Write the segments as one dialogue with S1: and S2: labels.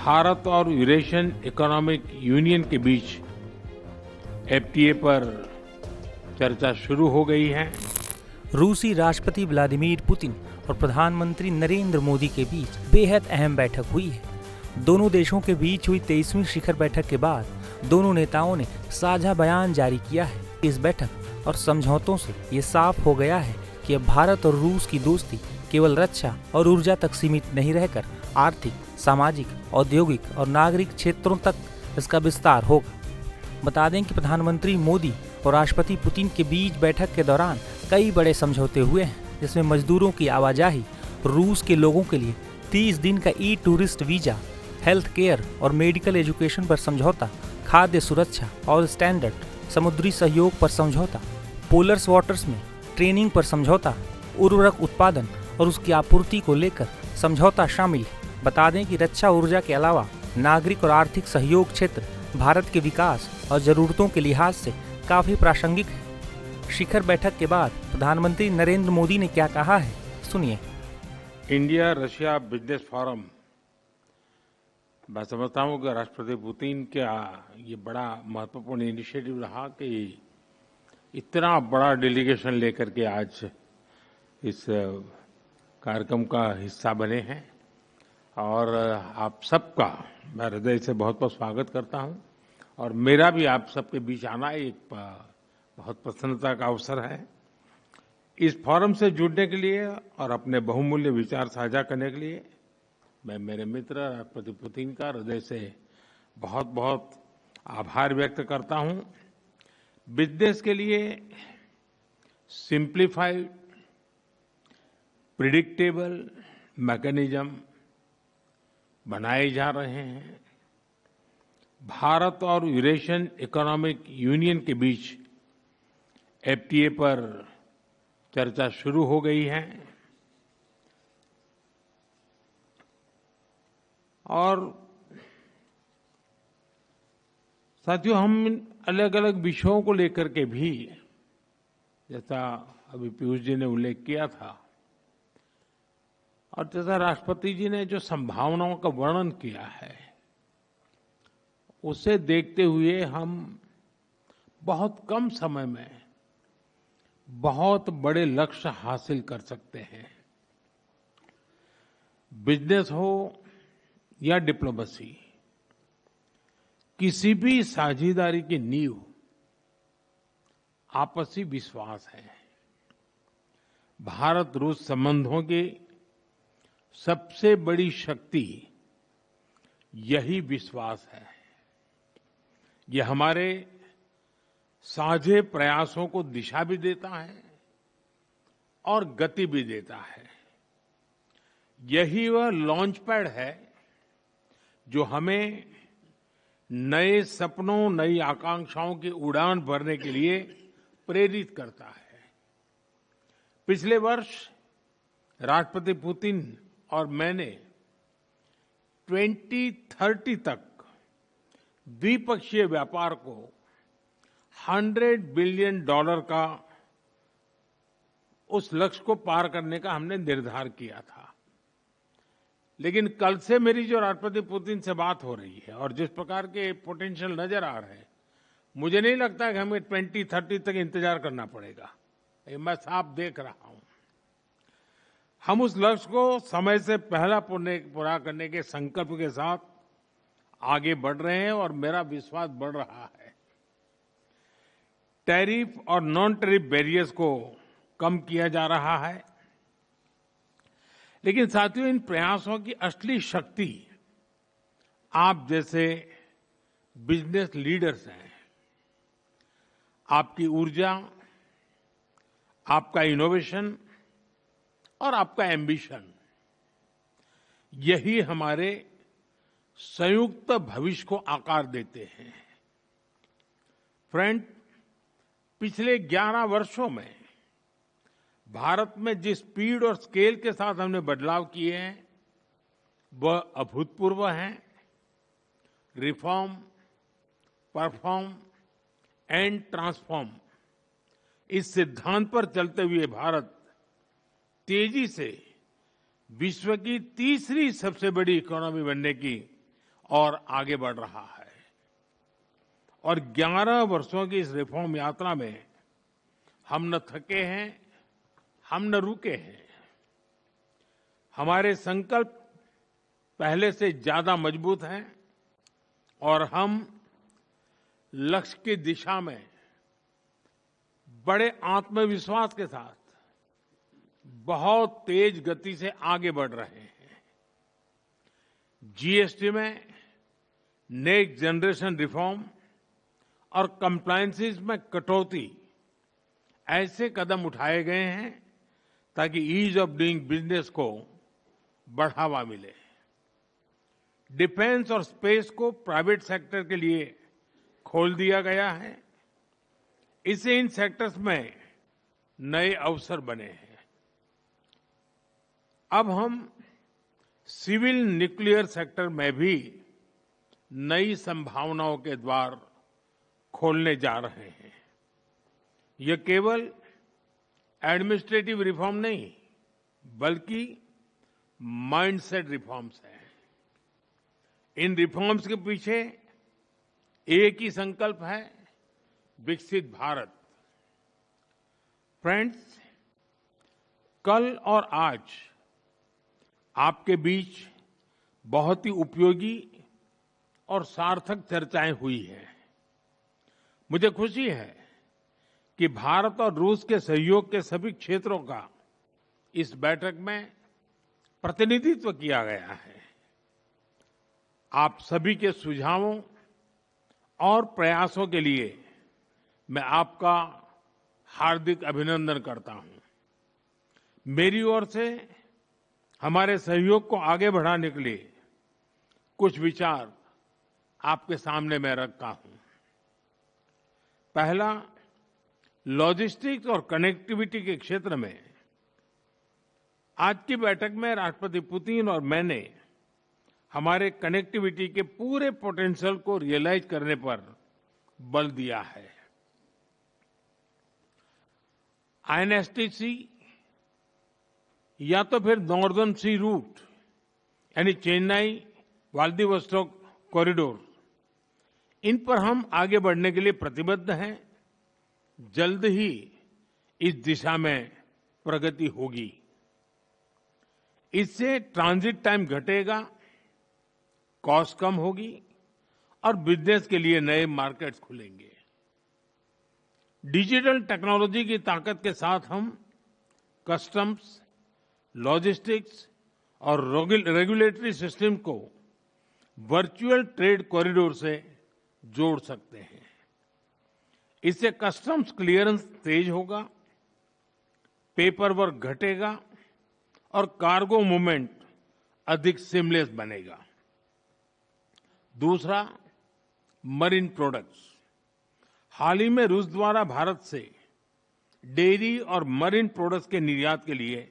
S1: भारत और Eurasian economic union के बीच FTA पर चर्चा शुरू हो गई है।
S2: रूसी राष्ट्रपति व्लादिमीर पुतिन और प्रधानमंत्री नरेंद्र मोदी के बीच बेहद अहम बैठक हुई है। दोनों देशों के बीच हुई 23वीं शिखर बैठक के बाद दोनों नेताओं ने साझा बयान जारी किया है। इस बैठक और समझौतों से ये साफ हो गया है कि अब भारत और रूस की दोस्ती केवल रक्षा और ऊर्जा तक सीमित नहीं रहकर आर्थिक, सामाजिक, औद्योगिक और नागरिक क्षेत्रों तक इसका विस्तार होगा। बता दें कि प्रधानमंत्री मोदी और राष्ट्रपति पुतिन के बीच बैठक के दौरान कई बड़े समझौते हुए हैं, जिसमें मजदूरों की आवाजाही, रूस के लोगों के लिए 30 दिन का टूरिस्ट वीजा, हेल्थ केयर और मेडिकल एजुकेशन पर समझौता, खाद्य सुरक्षा और स्टैंडर्ड समुद्री सहयोग पर समझौता, पोलर्स वाटर्स में ट्रेनिंग पर समझौता, उर्वरक उत्पादन और उसकी आपूर्ति को लेकर समझौता शामिल है। बता दें कि रक्षा ऊर्जा के अलावा नागरिक और आर्थिक सहयोग क्षेत्र भारत के विकास और जरूरतों के लिहाज से काफी प्रासंगिक है। शिखर बैठक के बाद प्रधानमंत्री नरेंद्र मोदी ने क्या कहा है, सुनिए।
S1: इंडिया रशिया बिजनेस फोरम, मैं समझता हूँ कि राष्ट्रपति पुतिन का ये बड़ा महत्वपूर्ण इनिशिएटिव रहा कि इतना बड़ा डेलीगेशन लेकर के आज इस कार्यक्रम का हिस्सा बने हैं और आप सबका मैं हृदय से बहुत बहुत स्वागत करता हूं। और मेरा भी आप सबके बीच आना एक बहुत प्रसन्नता का अवसर है। इस फोरम से जुड़ने के लिए और अपने बहुमूल्य विचार साझा करने के लिए मैं मेरे मित्र राष्ट्रपति पुतिन का हृदय से बहुत बहुत आभार व्यक्त करता हूं। बिजनेस के लिए सिंप्लीफाइड, प्रिडिक्टेबल मैकेनिज्म बनाए जा रहे हैं। भारत और यूरेशियन इकोनॉमिक यूनियन के बीच एफटीए पर चर्चा शुरू हो गई है और साथियों, हम अलग अलग विषयों को लेकर के भी, जैसा अभी पीयूष जी ने उल्लेख किया था और जैसा राष्ट्रपति जी ने जो संभावनाओं का वर्णन किया है, उसे देखते हुए हम बहुत कम समय में बहुत बड़े लक्ष्य हासिल कर सकते हैं। बिजनेस हो या डिप्लोमेसी, किसी भी साझेदारी की नींव आपसी विश्वास है। भारत रूस संबंधों की सबसे बड़ी शक्ति यही विश्वास है। यह हमारे साझे प्रयासों को दिशा भी देता है और गति भी देता है। यही वह लॉन्च पैड है जो हमें नए सपनों, नई आकांक्षाओं की उड़ान भरने के लिए प्रेरित करता है। पिछले वर्ष राष्ट्रपति पुतिन और मैंने 2030 तक द्विपक्षीय व्यापार को $100 बिलियन का उस लक्ष्य को पार करने का हमने निर्धार किया था। लेकिन कल से मेरी जो राष्ट्रपति पुतिन से बात हो रही है और जिस प्रकार के पोटेंशियल नजर आ रहे हैं, मुझे नहीं लगता कि हमें 2030 तक इंतजार करना पड़ेगा। ये मैं साफ देख रहा हूं। हम उस लक्ष्य को समय से पहला पूरा करने के संकल्प के साथ आगे बढ़ रहे हैं और मेरा विश्वास बढ़ रहा है। टैरिफ और नॉन टैरिफ बैरियर्स को कम किया जा रहा है, लेकिन साथियों, इन प्रयासों की असली शक्ति आप जैसे बिजनेस लीडर्स हैं। आपकी ऊर्जा, आपका इनोवेशन और आपका एम्बिशन, यही हमारे संयुक्त भविष्य को आकार देते हैं। फ्रेंड, पिछले 11 वर्षों में भारत में जिस स्पीड और स्केल के साथ हमने बदलाव किए हैं, वह अभूतपूर्व हैं। रिफॉर्म, परफॉर्म एंड ट्रांसफॉर्म, इस सिद्धांत पर चलते हुए भारत तेजी से विश्व की तीसरी सबसे बड़ी इकोनॉमी बनने की और आगे बढ़ रहा है। और 11 वर्षों की इस रिफॉर्म यात्रा में हम न थके हैं, हम न रुके हैं। हमारे संकल्प पहले से ज्यादा मजबूत हैं और हम लक्ष्य की दिशा में बड़े आत्मविश्वास के साथ बहुत तेज गति से आगे बढ़ रहे हैं। जीएसटी में नेक्स्ट जनरेशन रिफॉर्म और कंप्लायंसेस में कटौती ऐसे कदम उठाए गए हैं ताकि ईज ऑफ डूइंग बिजनेस को बढ़ावा मिले। डिफेंस और स्पेस को प्राइवेट सेक्टर के लिए खोल दिया गया है। इससे इन सेक्टर्स में नए अवसर बने हैं। अब हम सिविल न्यूक्लियर सेक्टर में भी नई संभावनाओं के द्वार खोलने जा रहे हैं। यह केवल एडमिनिस्ट्रेटिव रिफॉर्म नहीं, बल्कि माइंडसेट रिफॉर्म्स हैं। इन रिफॉर्म्स के पीछे एक ही संकल्प है, विकसित भारत। फ्रेंड्स, कल और आज आपके बीच बहुत ही उपयोगी और सार्थक चर्चाएं हुई हैं। मुझे खुशी है कि भारत और रूस के सहयोग के सभी क्षेत्रों का इस बैठक में प्रतिनिधित्व किया गया है। आप सभी के सुझावों और प्रयासों के लिए मैं आपका हार्दिक अभिनंदन करता हूं। मेरी ओर से हमारे सहयोग को आगे बढ़ाने के लिए कुछ विचार आपके सामने मैं रखता हूं। पहला, लॉजिस्टिक्स और कनेक्टिविटी के क्षेत्र में आज की बैठक में राष्ट्रपति पुतिन और मैंने हमारे कनेक्टिविटी के पूरे पोटेंशियल को रियलाइज करने पर बल दिया है। आईएनएसटीसी या तो फिर नॉर्दर्न सी रूट यानी चेन्नई व्लादिवोस्टोक कॉरिडोर, इन पर हम आगे बढ़ने के लिए प्रतिबद्ध हैं। जल्द ही इस दिशा में प्रगति होगी। इससे ट्रांजिट टाइम घटेगा, कॉस्ट कम होगी और बिजनेस के लिए नए मार्केट्स खुलेंगे। डिजिटल टेक्नोलॉजी की ताकत के साथ हम कस्टम्स, लॉजिस्टिक्स और रेगुलेटरी सिस्टम को वर्चुअल ट्रेड कॉरिडोर से जोड़ सकते हैं। इससे कस्टम्स क्लियरेंस तेज होगा, पेपर वर्क घटेगा और कार्गो मूवमेंट अधिक सीमलेस बनेगा। दूसरा, मरीन प्रोडक्ट्स। हाल ही में रूस द्वारा भारत से डेयरी और मरीन प्रोडक्ट्स के निर्यात के लिए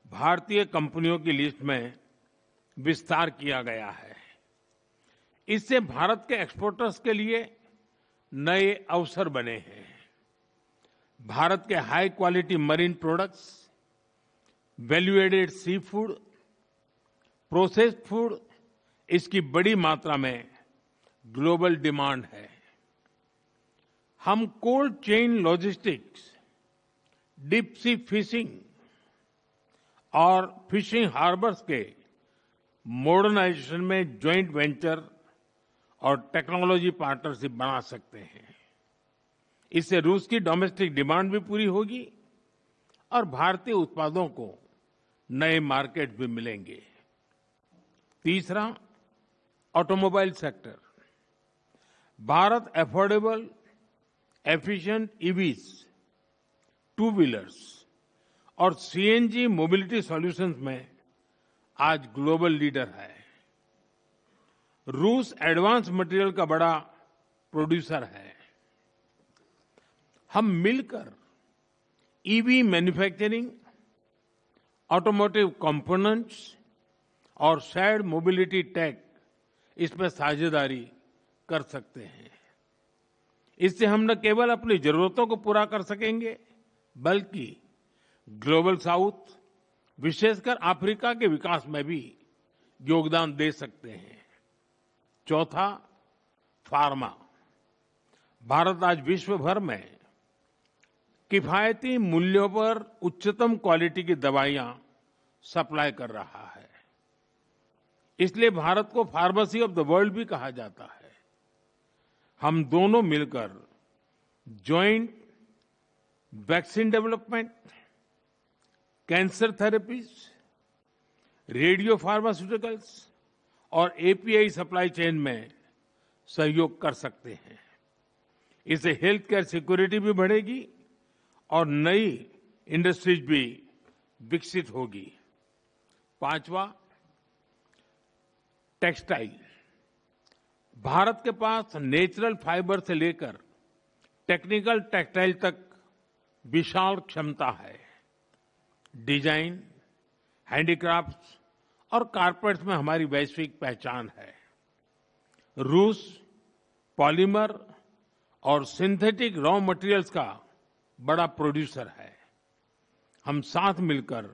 S1: भारतीय कंपनियों की लिस्ट में विस्तार किया गया है। इससे भारत के एक्सपोर्टर्स के लिए नए अवसर बने हैं। भारत के high quality marine products, value added sea food, processed food, इसकी बड़ी मात्रा में ग्लोबल डिमांड है। हम cold chain logistics, deep sea fishing और फिशिंग हार्बर्स के मॉडर्नाइजेशन में ज्वाइंट वेंचर और टेक्नोलॉजी पार्टनरशिप बना सकते हैं। इससे रूस की डोमेस्टिक डिमांड भी पूरी होगी और भारतीय उत्पादों को नए मार्केट भी मिलेंगे। तीसरा, automobile sector. Bharat affordable, efficient EVs, two wheelers और सीएनजी मोबिलिटी सॉल्यूशंस में आज ग्लोबल लीडर है। रूस एडवांस मटेरियल का बड़ा प्रोड्यूसर है। हम मिलकर ईवी मैन्युफैक्चरिंग, ऑटोमोटिव कंपोनेंट्स और शेयर्ड मोबिलिटी टेक, इसमें साझेदारी कर सकते हैं। इससे हम न केवल अपनी जरूरतों को पूरा कर सकेंगे, बल्कि ग्लोबल साउथ, विशेषकर अफ्रीका के विकास में भी योगदान दे सकते हैं। चौथा, फार्मा। भारत आज विश्व भर में किफायती मूल्यों पर उच्चतम क्वालिटी की दवाइयां सप्लाई कर रहा है। इसलिए भारत को फार्मेसी ऑफ द वर्ल्ड भी कहा जाता है। हम दोनों मिलकर joint vaccine development, cancer therapies, radio pharmaceuticals और एपीआई सप्लाई चेन में सहयोग कर सकते हैं। इससे हेल्थ केयर सिक्योरिटी भी बढ़ेगी और नई इंडस्ट्रीज भी विकसित होगी। पांचवा, टेक्सटाइल। भारत के पास नेचुरल फाइबर से लेकर टेक्निकल टेक्सटाइल तक विशाल क्षमता है। डिजाइन, हैंडीक्राफ्ट्स और कारपेट्स में हमारी वैश्विक पहचान है। रूस पॉलीमर और सिंथेटिक रॉ मटेरियल्स का बड़ा प्रोड्यूसर है। हम साथ मिलकर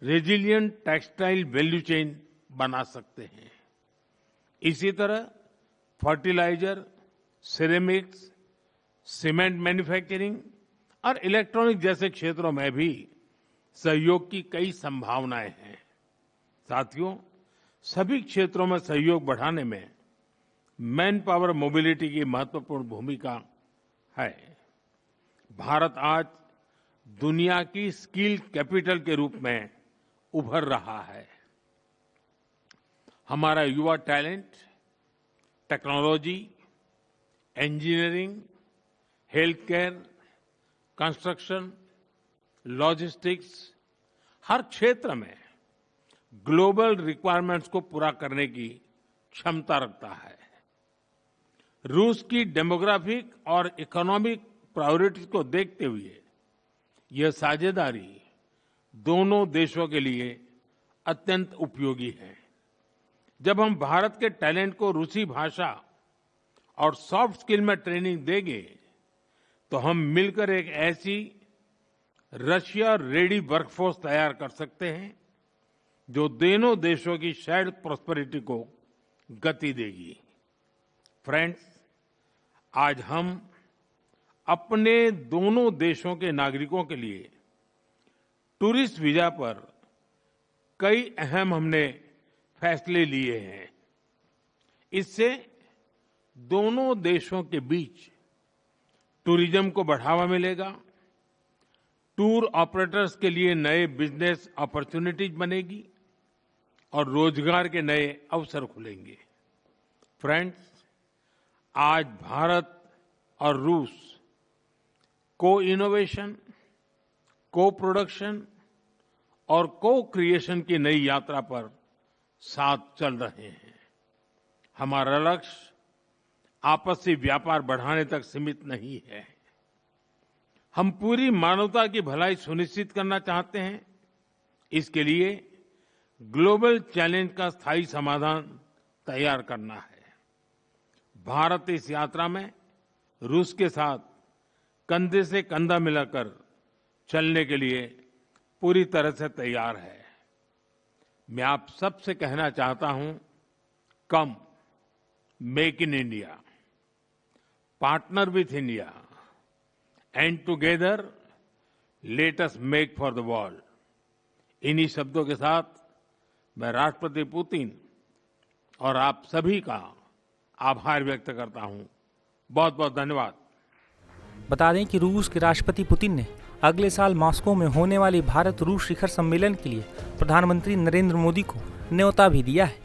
S1: रेजिलिएंट टेक्सटाइल वैल्यू चेन बना सकते हैं। इसी तरह फर्टिलाइजर, सिरेमिक्स, सीमेंट मैन्युफैक्चरिंग और इलेक्ट्रॉनिक जैसे क्षेत्रों में भी सहयोग की कई संभावनाएं हैं। साथियों, सभी क्षेत्रों में सहयोग बढ़ाने में मैन पावर मोबिलिटी की महत्वपूर्ण भूमिका है। भारत आज दुनिया की स्किल कैपिटल के रूप में उभर रहा है। हमारा युवा talent technology, engineering, health care, construction, logistics हर क्षेत्र में ग्लोबल रिक्वायरमेंट्स को पूरा करने की क्षमता रखता है। रूस की डेमोग्राफिक और इकोनॉमिक प्रायोरिटीज को देखते हुए यह साझेदारी दोनों देशों के लिए अत्यंत उपयोगी है। जब हम भारत के टैलेंट को रूसी भाषा और सॉफ्ट स्किल में ट्रेनिंग देंगे तो हम मिलकर एक ऐसी रशिया रेडी वर्कफोर्स तैयार कर सकते हैं जो दोनों देशों की शेयर्ड प्रॉस्पेरिटी को गति देगी। फ्रेंड्स, आज हम अपने दोनों देशों के नागरिकों के लिए टूरिस्ट वीजा पर कई अहम हमने फैसले लिए हैं। इससे दोनों देशों के बीच टूरिज्म को बढ़ावा मिलेगा, टूर ऑपरेटर्स के लिए नए बिजनेस अपॉर्चुनिटीज बनेगी और रोजगार के नए अवसर खुलेंगे। फ्रेंड्स, आज भारत और रूस को इनोवेशन, को प्रोडक्शन और को क्रिएशन की नई यात्रा पर साथ चल रहे हैं। हमारा लक्ष्य आपसी व्यापार बढ़ाने तक सीमित नहीं है। हम पूरी मानवता की भलाई सुनिश्चित करना चाहते हैं। इसके लिए ग्लोबल चैलेंज का स्थायी समाधान तैयार करना है। भारत इस यात्रा में रूस के साथ कंधे से कंधा मिलाकर चलने के लिए पूरी तरह से तैयार है। मैं आप सबसे कहना चाहता हूं, कम make in India, partner with India and together let us make for the world. इन्हीं शब्दों के साथ मैं राष्ट्रपति पुतिन और आप सभी का आभार व्यक्त करता हूं। बहुत बहुत धन्यवाद।
S2: बता दें कि रूस के राष्ट्रपति पुतिन ने अगले साल मॉस्को में होने वाली भारत रूस शिखर सम्मेलन के लिए प्रधानमंत्री नरेंद्र मोदी को न्योता भी दिया है।